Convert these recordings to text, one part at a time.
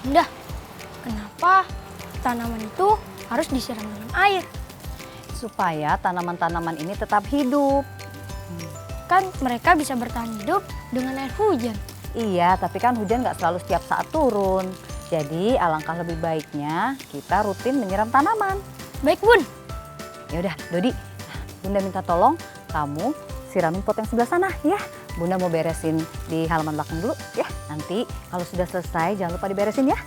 Bunda, kenapa tanaman itu harus disiram dengan air? Supaya tanaman-tanaman ini tetap hidup. Kan mereka bisa bertahan hidup dengan air hujan. Iya, tapi kan hujan nggak selalu setiap saat turun. Jadi alangkah lebih baiknya kita rutin menyiram tanaman. Baik, Bun. Ya udah, Dodi, Bunda minta tolong kamu siramin pot yang sebelah sana ya. Bunda mau beresin di halaman belakang dulu ya. Nanti kalau sudah selesai jangan lupa diberesin ya.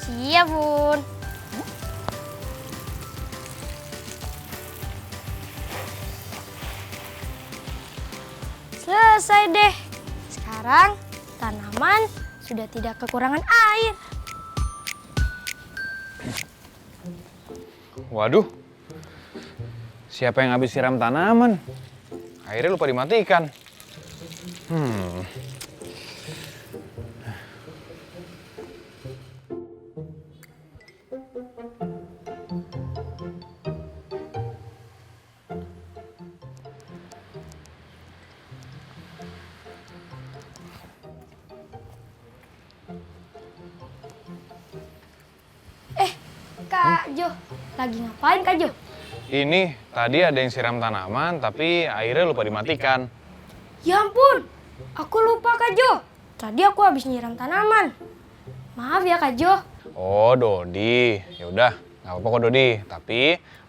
Siap, Bun. Selesai deh. Sekarang tanaman sudah tidak kekurangan air. Waduh, siapa yang habis siram tanaman? Airnya lupa dimatikan. Kak Jo, lagi ngapain Kak Jo? Ini tadi ada yang siram tanaman, tapi airnya lupa dimatikan. Ya ampun, aku lupa Kak Jo. Tadi aku habis nyiram tanaman. Maaf ya Kak Jo. Oh, Dodi. Ya udah, nggak apa-apa kok Dodi. Tapi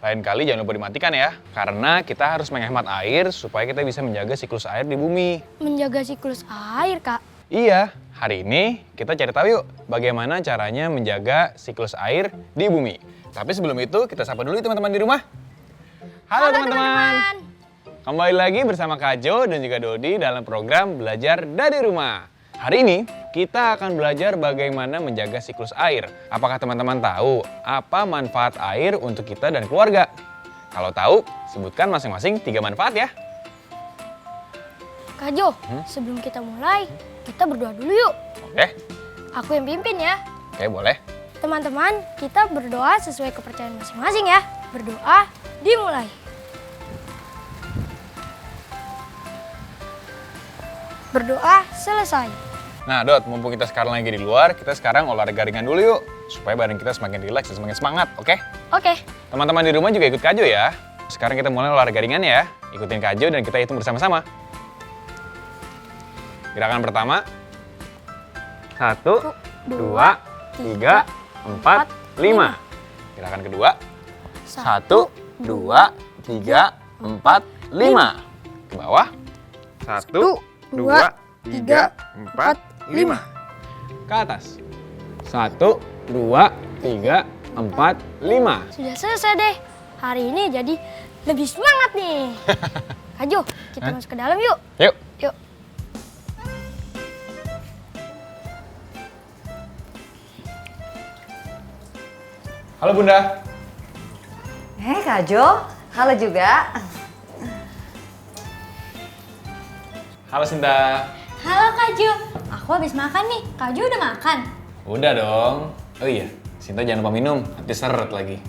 lain kali jangan lupa dimatikan ya. Karena kita harus menghemat air supaya kita bisa menjaga siklus air di bumi. Menjaga siklus air, Kak. Iya, hari ini kita cari tahu yuk bagaimana caranya menjaga siklus air di bumi. Tapi sebelum itu kita sapa dulu teman-teman di rumah. Halo teman-teman. Kembali lagi bersama Kak Jo dan juga Dodi dalam program Belajar dari Rumah. Hari ini kita akan belajar bagaimana menjaga siklus air. Apakah teman-teman tahu apa manfaat air untuk kita dan keluarga? Kalau tahu, sebutkan masing-masing 3 manfaat ya. Kak Jo, sebelum kita mulai, kita berdoa dulu yuk. Oke, Aku yang pimpin ya. oke boleh. Teman-teman, kita berdoa sesuai kepercayaan masing-masing ya. Berdoa dimulai. Berdoa selesai. Nah Dot, mumpung kita sekarang lagi di luar, kita sekarang olahraga ringan dulu yuk. Supaya badan kita semakin rileks dan semakin semangat, oke? Oke, Teman-teman di rumah juga ikut Kak Jo ya. Sekarang kita mulai olahraga ringan ya. Ikutin Kak Jo dan kita hitung bersama-sama. Gerakan pertama. 1, 2, 3, 4, 5. Gerakan kedua. 1, 2, 3, 4, 5. Ke bawah. 1, 2, 3, 4, 5. Ke atas. 1, 2, 3, 4, 5. Sudah selesai deh. Hari ini jadi lebih semangat nih. Kak Jo, kita masuk ke dalam yuk. Yuk. Yuk. Halo Bunda. Kak Jo, halo juga. Halo Sinta. Halo Kak Jo, aku habis makan nih. Kak Jo udah makan? Udah dong. Oh iya, Sinta jangan lupa minum, nanti seret lagi.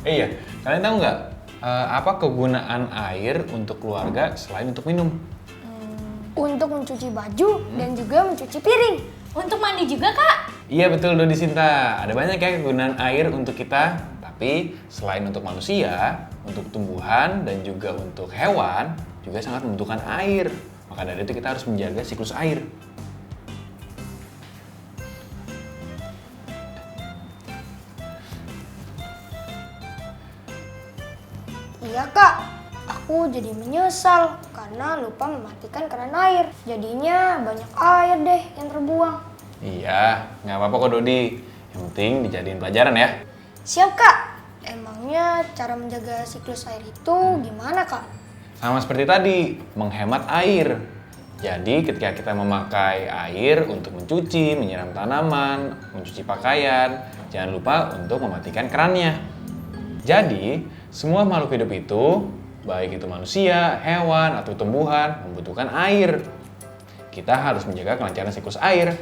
Iya, kalian tahu nggak apa kegunaan air untuk keluarga selain untuk minum? Untuk mencuci baju dan juga mencuci piring. Untuk mandi juga Kak? Iya betul Dodi Sinta, ada banyak ya kegunaan air untuk kita. Tapi selain untuk manusia, untuk tumbuhan dan juga untuk hewan juga sangat membutuhkan air. Maka dari itu kita harus menjaga siklus air. Iya kak, aku jadi menyesal karena lupa mematikan keran air. Jadinya banyak air deh yang terbuang. Iya, nggak apa-apa kok Dodi. Yang penting dijadiin pelajaran ya. Siap kak, emangnya cara menjaga siklus air itu gimana kak? Sama seperti tadi, menghemat air. Jadi ketika kita memakai air untuk mencuci, menyiram tanaman, mencuci pakaian, jangan lupa untuk mematikan kerannya. Jadi, semua makhluk hidup itu baik itu manusia, hewan, atau tumbuhan, membutuhkan air. Kita harus menjaga kelancaran siklus air.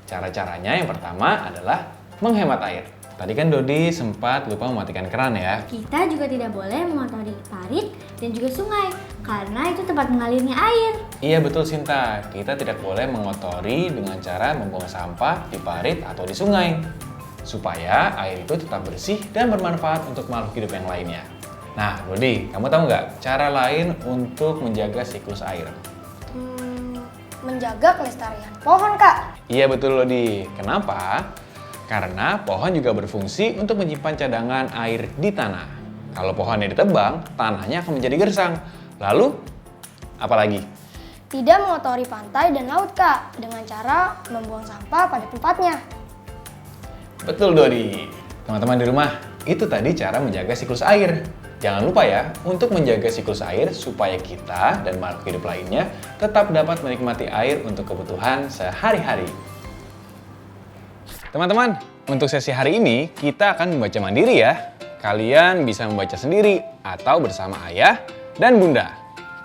Cara-caranya yang pertama adalah menghemat air. Tadi kan Dodi sempat lupa mematikan keran ya. Kita juga tidak boleh mengotori parit dan juga sungai, karena itu tempat mengalirnya air. Iya betul Sinta, kita tidak boleh mengotori dengan cara membuang sampah di parit atau di sungai. Supaya air itu tetap bersih dan bermanfaat untuk makhluk hidup yang lainnya. Nah Dodi, kamu tahu nggak cara lain untuk menjaga siklus air? Menjaga kelestarian pohon, Kak. Iya betul Dodi, kenapa? Karena pohon juga berfungsi untuk menyimpan cadangan air di tanah. Kalau pohonnya ditebang, tanahnya akan menjadi gersang. Lalu, apa lagi? Tidak mengotori pantai dan laut, Kak, dengan cara membuang sampah pada tempatnya. Betul Dodi. Teman-teman di rumah, itu tadi cara menjaga siklus air. Jangan lupa ya, untuk menjaga siklus air supaya kita dan makhluk hidup lainnya tetap dapat menikmati air untuk kebutuhan sehari-hari. Teman-teman, untuk sesi hari ini kita akan membaca mandiri ya. Kalian bisa membaca sendiri atau bersama ayah dan bunda.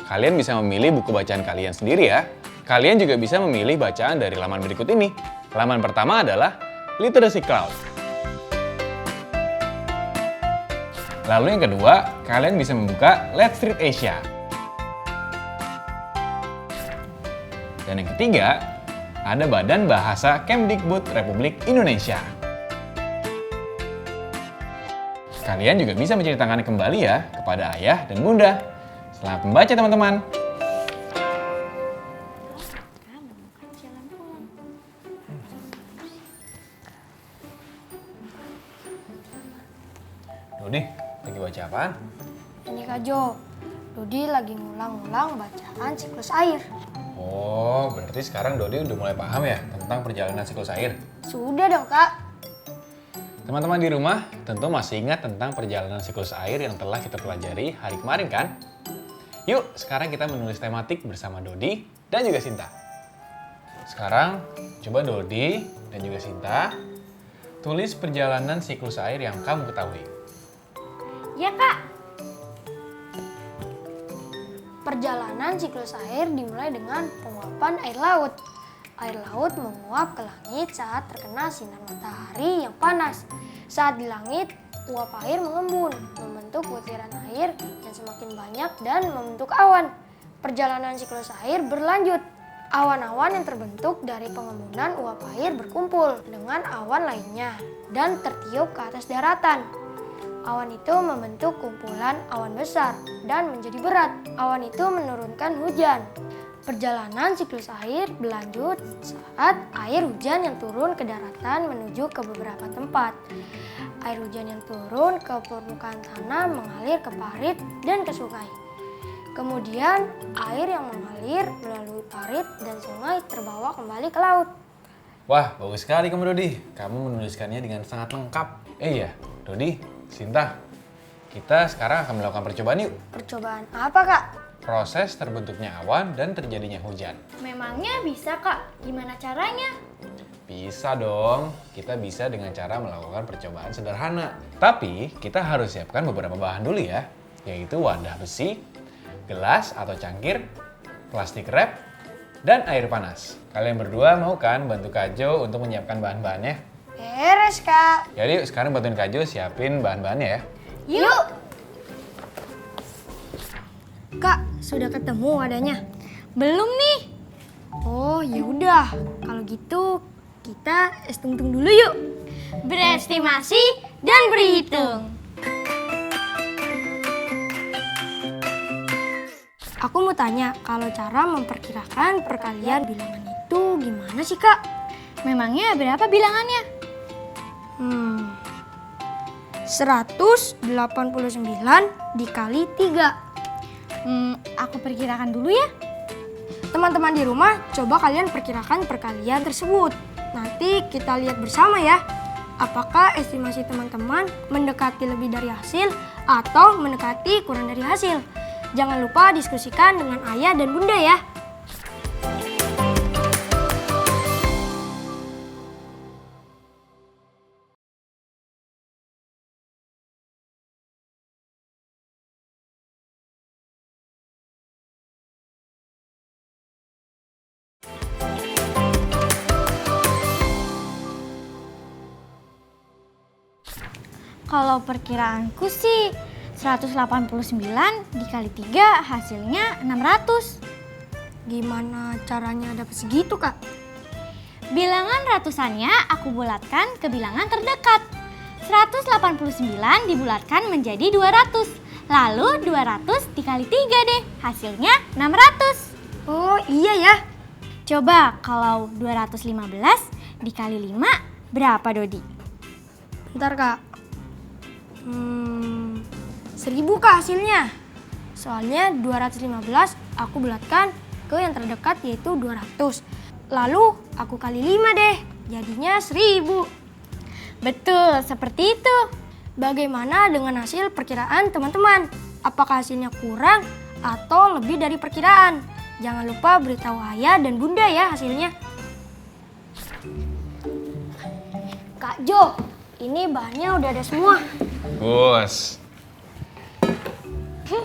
Kalian bisa memilih buku bacaan kalian sendiri ya. Kalian juga bisa memilih bacaan dari laman berikut ini. Laman pertama adalah Literacy Cloud. Lalu yang kedua, kalian bisa membuka Let's Read Asia. Dan yang ketiga, ada Badan Bahasa Kemdikbud Republik Indonesia. Kalian juga bisa menceritakan kembali ya kepada ayah dan bunda. Selamat membaca teman-teman. Dodi, lagi baca apaan? Ini Kak Jo, Dodi lagi ngulang-ngulang bacaan siklus air. Oh, berarti sekarang Dodi udah mulai paham ya tentang perjalanan siklus air? Sudah dong, Kak. Teman-teman di rumah tentu masih ingat tentang perjalanan siklus air yang telah kita pelajari hari kemarin kan? Yuk, sekarang kita menulis tematik bersama Dodi dan juga Sinta. Sekarang, coba Dodi dan juga Sinta tulis perjalanan siklus air yang kamu ketahui. Ya, Kak. Perjalanan siklus air dimulai dengan penguapan air laut. Air laut menguap ke langit saat terkena sinar matahari yang panas. Saat di langit, uap air mengembun, membentuk butiran air yang semakin banyak dan membentuk awan. Perjalanan siklus air berlanjut. Awan-awan yang terbentuk dari pengembunan uap air berkumpul dengan awan lainnya dan tertiup ke atas daratan. Awan itu membentuk kumpulan awan besar dan menjadi berat. Awan itu menurunkan hujan. Perjalanan siklus air berlanjut saat air hujan yang turun ke daratan menuju ke beberapa tempat. Air hujan yang turun ke permukaan tanah mengalir ke parit dan ke sungai. Kemudian air yang mengalir melalui parit dan sungai terbawa kembali ke laut. Wah, bagus sekali kamu Dodi. Kamu menuliskannya dengan sangat lengkap. Iya, Dodi, Sinta, kita sekarang akan melakukan percobaan yuk. Percobaan apa, Kak? Proses terbentuknya awan dan terjadinya hujan. Memangnya bisa, Kak? Gimana caranya? Bisa dong, kita bisa dengan cara melakukan percobaan sederhana. Tapi kita harus siapkan beberapa bahan dulu ya, yaitu wadah besi, gelas atau cangkir, plastik wrap, dan air panas. Kalian berdua mau kan bantu Kak Jo untuk menyiapkan bahan-bahannya? Beres, Kak. Jadi yuk sekarang bantuin Kak Jo siapin bahan-bahannya ya. Yuk. Kak, sudah ketemu wadahnya? Belum nih. Oh, ya udah. Kalau gitu kita hitung dulu yuk. Berestimasi dan berhitung. Aku mau tanya, kalau cara memperkirakan perkalian bilangan itu gimana sih, Kak? Memangnya berapa bilangannya? 189 dikali 3. Aku perkirakan dulu ya. Teman-teman di rumah, coba kalian perkirakan perkalian tersebut. Nanti kita lihat bersama ya. Apakah estimasi teman-teman mendekati lebih dari hasil atau mendekati kurang dari hasil? Jangan lupa diskusikan dengan ayah dan bunda ya. Kalau perkiraanku sih 189 dikali 3 hasilnya 600. Gimana caranya dapat segitu, Kak? Bilangan ratusannya aku bulatkan ke bilangan terdekat. 189 dibulatkan menjadi 200. Lalu 200 dikali 3 deh, hasilnya 600. Oh iya ya. Coba kalau 215 dikali 5 berapa, Dodi? Bentar, Kak. 1000, Kak, hasilnya. Soalnya 215 aku bulatkan ke yang terdekat yaitu 200. Lalu aku kali 5 deh, jadinya 1000. Betul, seperti itu. Bagaimana dengan hasil perkiraan teman-teman? Apakah hasilnya kurang atau lebih dari perkiraan? Jangan lupa beritahu ayah dan bunda ya hasilnya. Kak Jo, ini bahannya udah ada semua. Gus.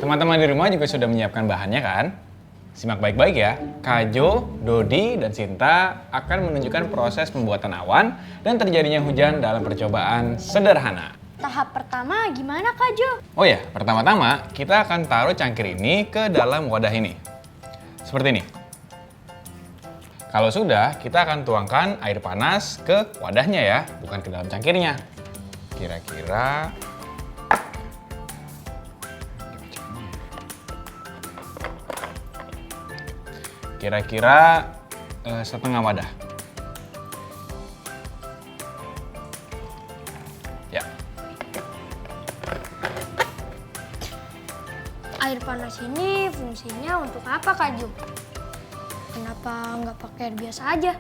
Teman-teman di rumah juga sudah menyiapkan bahannya kan? Simak baik-baik ya. Kajo, Dodi, dan Sinta akan menunjukkan proses pembuatan awan dan terjadinya hujan dalam percobaan sederhana. Tahap pertama gimana, Kak Jo? Oh ya, pertama-tama kita akan taruh cangkir ini ke dalam wadah ini. Seperti ini. Kalau sudah, kita akan tuangkan air panas ke wadahnya ya, bukan ke dalam cangkirnya. Kira-kira setengah wadah. Ya. Air panas ini fungsinya untuk apa, Kak Jo? Kenapa nggak pakai air biasa aja?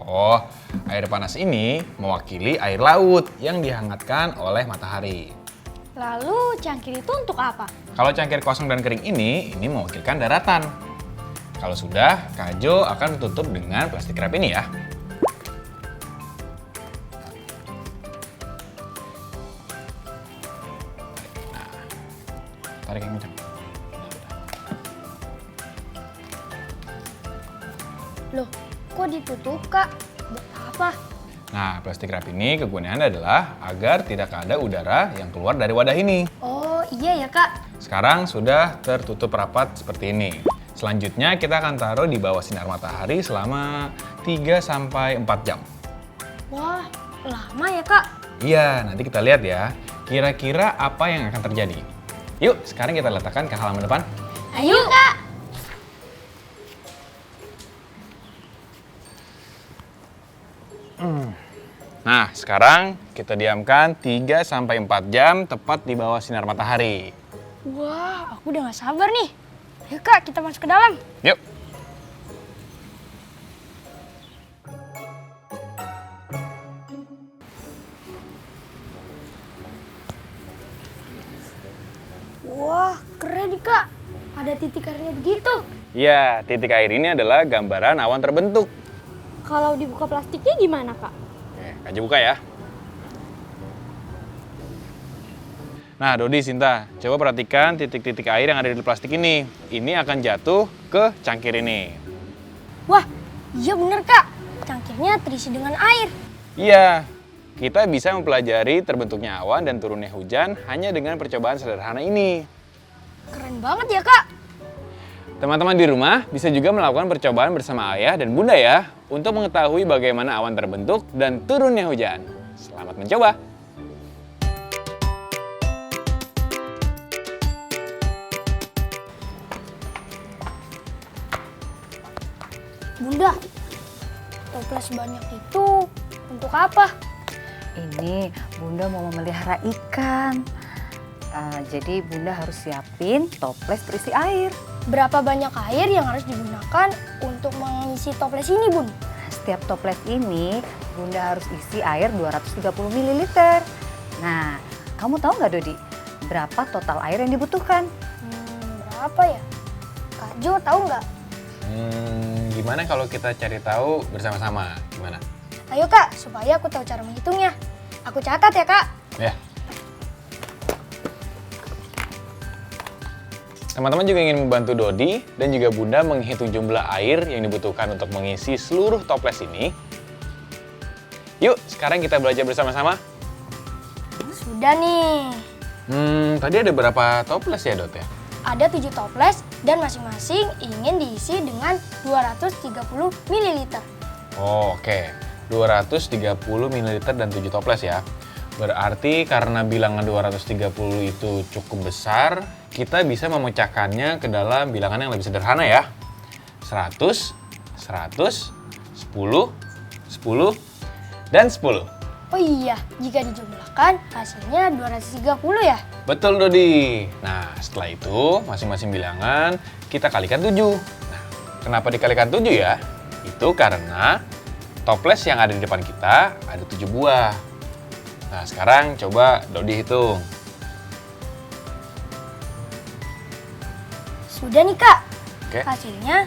Oh, air panas ini mewakili air laut yang dihangatkan oleh matahari. Lalu cangkir itu untuk apa? Kalau cangkir kosong dan kering ini mewakilkan daratan. Kalau sudah, Kajo akan tutup dengan plastik wrap ini ya. Nah, tarik yang kencang. Loh, kok ditutup, Kak? Buat apa? Nah, plastik wrap ini kegunaannya adalah agar tidak ada udara yang keluar dari wadah ini. Oh iya ya, Kak. Sekarang sudah tertutup rapat seperti ini. Selanjutnya kita akan taruh di bawah sinar matahari selama 3-4 jam. Wah, lama ya, Kak? Iya, nanti kita lihat ya. Kira-kira apa yang akan terjadi. Yuk, sekarang kita letakkan ke halaman depan. Ayo, Kak. Nah, sekarang kita diamkan 3-4 jam tepat di bawah sinar matahari. Wah, aku udah gak sabar nih. Ayo, Kak, kita masuk ke dalam. Yuk. Wah, keren nih, Kak. Ada titik airnya begitu. Ya, titik air ini adalah gambaran awan terbentuk. Kalau dibuka plastiknya gimana, Kak? Oke, Kak Jo buka ya. Nah, Dodi, Sinta, coba perhatikan titik-titik air yang ada di plastik ini. Ini akan jatuh ke cangkir ini. Wah, iya bener, Kak. Cangkirnya terisi dengan air. Iya, kita bisa mempelajari terbentuknya awan dan turunnya hujan hanya dengan percobaan sederhana ini. Keren banget ya, Kak. Teman-teman di rumah bisa juga melakukan percobaan bersama ayah dan bunda ya, untuk mengetahui bagaimana awan terbentuk dan turunnya hujan. Selamat mencoba! Bunda, toples banyak itu untuk apa? Ini Bunda mau memelihara ikan. Jadi Bunda harus siapin toples berisi air. Berapa banyak air yang harus digunakan untuk mengisi toples ini, Bun? Setiap toples ini Bunda harus isi air 230 ml. Nah, kamu tahu nggak, Dodi, berapa total air yang dibutuhkan? Berapa ya? Kak Jo tahu nggak? Gimana kalau kita cari tahu bersama-sama? Gimana? Ayo, Kak, supaya aku tahu cara menghitungnya. Aku catat ya, Kak. Ya. Teman-teman juga ingin membantu Dodi dan juga Bunda menghitung jumlah air yang dibutuhkan untuk mengisi seluruh toples ini. Yuk, sekarang kita belajar bersama-sama. Sudah Ada nih. Tadi ada berapa toples ya, Dot ya? Ada 7 toples dan masing-masing ingin diisi dengan 230 ml. Oh, oke. 230 ml dan 7 toples ya. Berarti karena bilangan 230 itu cukup besar, kita bisa memecahkannya ke dalam bilangan yang lebih sederhana ya. 100, 100, 10, 10, dan 10. Oh iya, jika dijumlahkan hasilnya 230 ya? Betul, Dodi. Nah, setelah itu masing-masing bilangan kita kalikan 7. Nah, kenapa dikalikan 7 ya? Itu karena toples yang ada di depan kita ada 7 buah. Nah, sekarang coba Dodi hitung. Sudah nih Kak. Oke. Hasilnya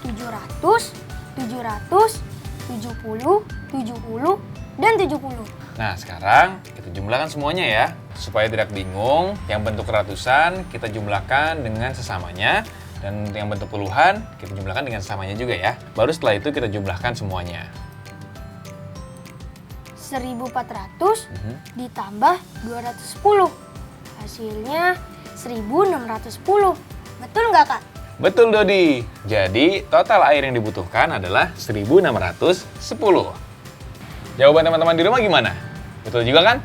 700, 700, 70, 70, dan 70. Nah, sekarang kita jumlahkan semuanya ya. Supaya tidak bingung, yang bentuk ratusan kita jumlahkan dengan sesamanya. Dan yang bentuk puluhan kita jumlahkan dengan sesamanya juga ya. Baru setelah itu kita jumlahkan semuanya. 1400 ditambah 210. Hasilnya 1610. Betul nggak Kak? Betul, Dodi. Jadi, total air yang dibutuhkan adalah 1610. Jawaban teman-teman di rumah gimana? Betul juga kan?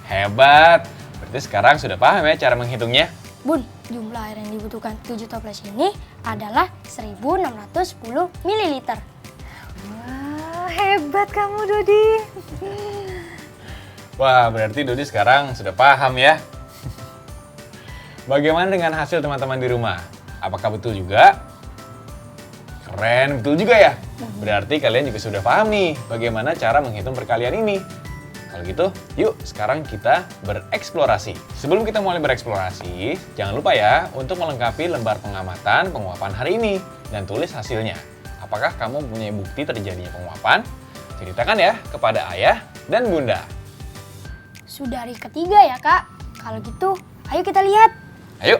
Hebat. Berarti sekarang sudah paham ya cara menghitungnya? Bun, jumlah air yang dibutuhkan 7 toples ini adalah 1610 ml. Wah, hebat kamu Dodi. Wah, berarti Dodi sekarang sudah paham ya. Bagaimana dengan hasil teman-teman di rumah? Apakah betul juga? Keren, betul juga ya? Berarti kalian juga sudah paham nih bagaimana cara menghitung perkalian ini. Kalau gitu, yuk sekarang kita bereksplorasi. Sebelum kita mulai bereksplorasi, jangan lupa ya untuk melengkapi lembar pengamatan penguapan hari ini dan tulis hasilnya. Apakah kamu punya bukti terjadinya penguapan? Ceritakan ya kepada ayah dan bunda. Sudah hari ketiga ya Kak? Kalau gitu, ayo kita lihat. Ayo.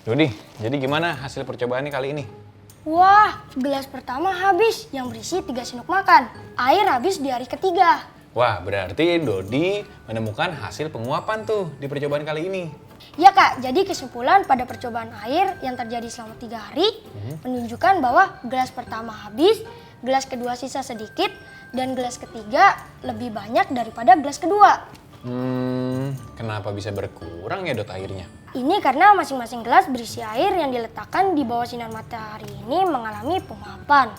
Dodi, jadi gimana hasil percobaan kali ini? Wah, gelas pertama habis yang berisi 3 sendok makan. Air habis di hari ketiga. Wah, berarti Dodi menemukan hasil penguapan tuh di percobaan kali ini. Ya Kak, jadi kesimpulan pada percobaan air yang terjadi selama 3 hari menunjukkan bahwa gelas pertama habis, gelas kedua sisa sedikit, dan gelas ketiga lebih banyak daripada gelas kedua. Kenapa bisa berkurang ya Dot airnya? Ini karena masing-masing gelas berisi air yang diletakkan di bawah sinar matahari ini mengalami penguapan.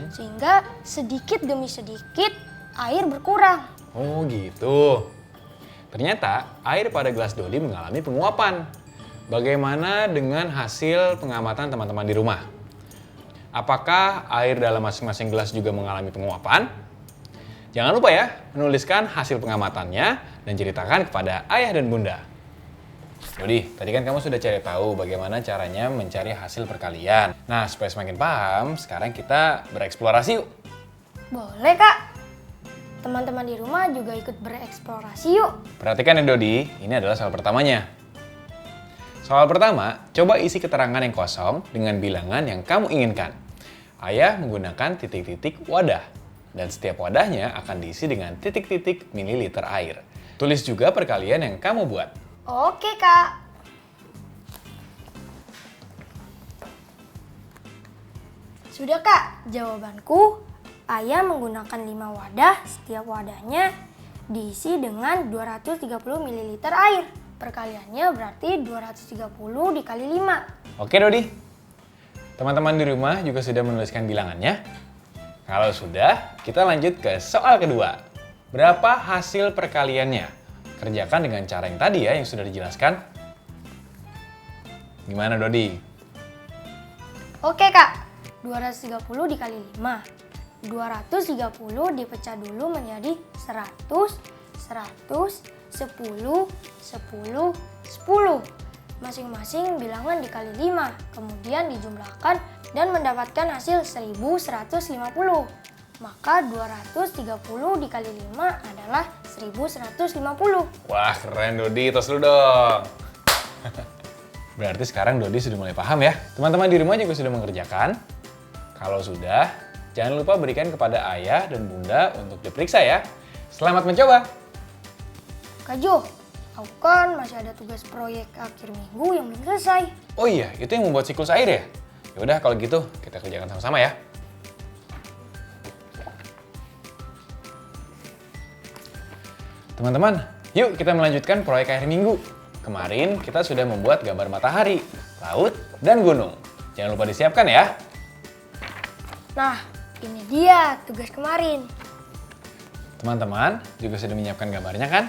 Sehingga sedikit demi sedikit air berkurang. Oh gitu. Ternyata air pada gelas Dodi mengalami penguapan. Bagaimana dengan hasil pengamatan teman-teman di rumah? Apakah air dalam masing-masing gelas juga mengalami penguapan? Jangan lupa ya, menuliskan hasil pengamatannya dan ceritakan kepada ayah dan bunda. Dodi, tadi kan kamu sudah cari tahu bagaimana caranya mencari hasil perkalian. Nah, supaya semakin paham, sekarang kita bereksplorasi yuk. Boleh Kak. Teman-teman di rumah juga ikut bereksplorasi yuk. Perhatikan ya Dodi, ini adalah soal pertamanya. Soal pertama, coba isi keterangan yang kosong dengan bilangan yang kamu inginkan. Ayah menggunakan titik-titik wadah. Dan setiap wadahnya akan diisi dengan titik-titik mililiter air. Tulis juga perkalian yang kamu buat. Oke Kak. Sudah Kak, jawabanku ayah menggunakan 5 wadah, setiap wadahnya diisi dengan 230 ml air. Perkaliannya berarti 230 dikali 5. Oke Dodi, teman-teman di rumah juga sudah menuliskan bilangannya? Kalau sudah, kita lanjut ke soal kedua. Berapa hasil perkaliannya? Kerjakan dengan cara yang tadi ya, yang sudah dijelaskan. Gimana Dodi? Oke Kak, 230 dikali 5. 230 dipecah dulu menjadi 100, 100, 10, 10, 10. Masing-masing bilangan dikali 5, kemudian dijumlahkan dan mendapatkan hasil 1150. Maka 230 dikali 5 adalah 1150. Wah keren Dodi, tos dulu dong. Berarti sekarang Dodi sudah mulai paham ya. Teman-teman di rumah juga sudah mengerjakan. Kalau sudah, jangan lupa berikan kepada ayah dan bunda untuk diperiksa ya. Selamat mencoba! Kak Jo, aku kan masih ada tugas proyek akhir minggu yang belum selesai. Oh iya, itu yang membuat siklus air ya? Ya udah kalau gitu kita kerjakan sama-sama ya. Teman-teman, yuk kita melanjutkan proyek akhir minggu. Kemarin kita sudah membuat gambar matahari, laut, dan gunung. Jangan lupa disiapkan ya. Nah, ini dia tugas kemarin. Teman-teman juga sudah menyiapkan gambarnya kan?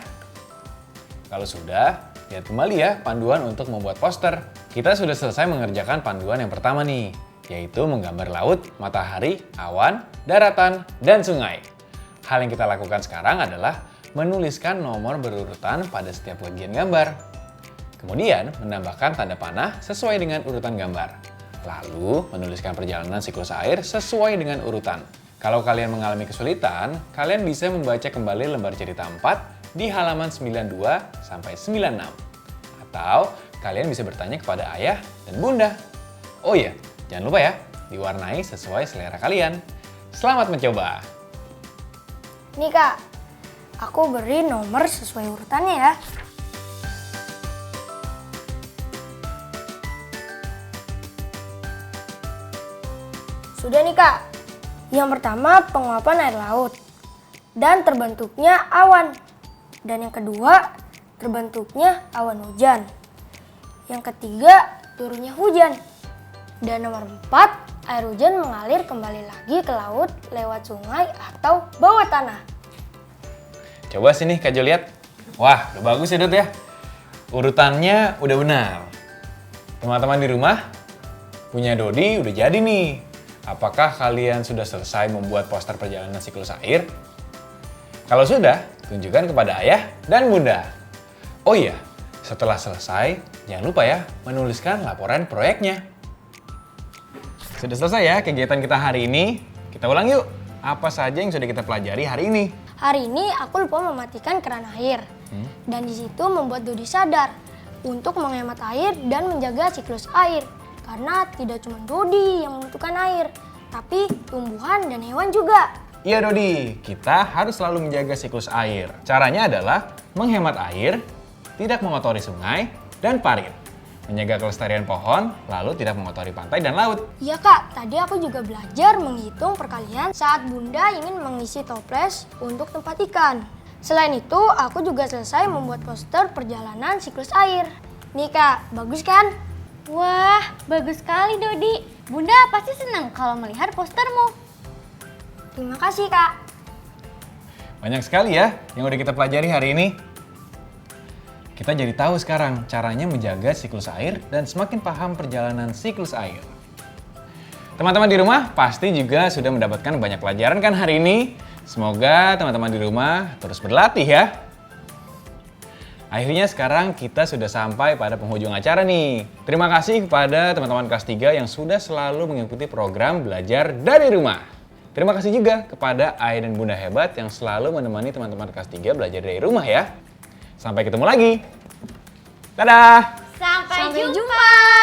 Kalau sudah, lihat kembali ya panduan untuk membuat poster. Kita sudah selesai mengerjakan panduan yang pertama nih, yaitu menggambar laut, matahari, awan, daratan, dan sungai. Hal yang kita lakukan sekarang adalah menuliskan nomor berurutan pada setiap bagian gambar. Kemudian menambahkan tanda panah sesuai dengan urutan gambar. Lalu menuliskan perjalanan siklus air sesuai dengan urutan. Kalau kalian mengalami kesulitan, kalian bisa membaca kembali lembar cerita 4 di halaman 92 sampai 96. Atau kalian bisa bertanya kepada ayah dan bunda. Oh iya, jangan lupa ya, diwarnai sesuai selera kalian. Selamat mencoba! Nih Kak, aku beri nomor sesuai urutannya ya. Sudah nih Kak. Yang pertama penguapan air laut dan terbentuknya awan. Dan yang kedua terbentuknya awan hujan. Yang ketiga turunnya hujan. Dan nomor 4 air hujan mengalir kembali lagi ke laut lewat sungai atau bawah tanah. Coba sini Kak Jo lihat. Wah, udah bagus ya Dut ya. Urutannya udah benar. Teman-teman di rumah, punya Dodi udah jadi nih. Apakah kalian sudah selesai membuat poster perjalanan siklus air? Kalau sudah, tunjukkan kepada ayah dan bunda. Oh iya, setelah selesai, jangan lupa ya menuliskan laporan proyeknya. Sudah selesai ya kegiatan kita hari ini. Kita ulang yuk. Apa saja yang sudah kita pelajari hari ini? Hari ini aku lupa mematikan keran air. Dan di situ membuat Dodi sadar untuk menghemat air dan menjaga siklus air. Karena tidak cuma Dodi yang membutuhkan air, tapi tumbuhan dan hewan juga. Iya Dodi, kita harus selalu menjaga siklus air. Caranya adalah menghemat air, tidak mengotori sungai, dan parit. Menjaga kelestarian pohon, lalu tidak mengotori pantai dan laut. Iya Kak, tadi aku juga belajar menghitung perkalian saat Bunda ingin mengisi toples untuk tempat ikan. Selain itu, aku juga selesai membuat poster perjalanan siklus air. Nih Kak, bagus kan? Wah, bagus sekali Dodi. Bunda pasti senang kalau melihat postermu. Terima kasih Kak. Banyak sekali ya yang udah kita pelajari hari ini. Kita jadi tahu sekarang caranya menjaga siklus air dan semakin paham perjalanan siklus air. Teman-teman di rumah pasti juga sudah mendapatkan banyak pelajaran kan hari ini. Semoga teman-teman di rumah terus berlatih ya. Akhirnya sekarang kita sudah sampai pada penghujung acara nih. Terima kasih kepada teman-teman kelas 3 yang sudah selalu mengikuti program belajar dari rumah. Terima kasih juga kepada ayah dan bunda hebat yang selalu menemani teman-teman kelas 3 belajar dari rumah ya. Sampai ketemu lagi. Dadah! Sampai jumpa.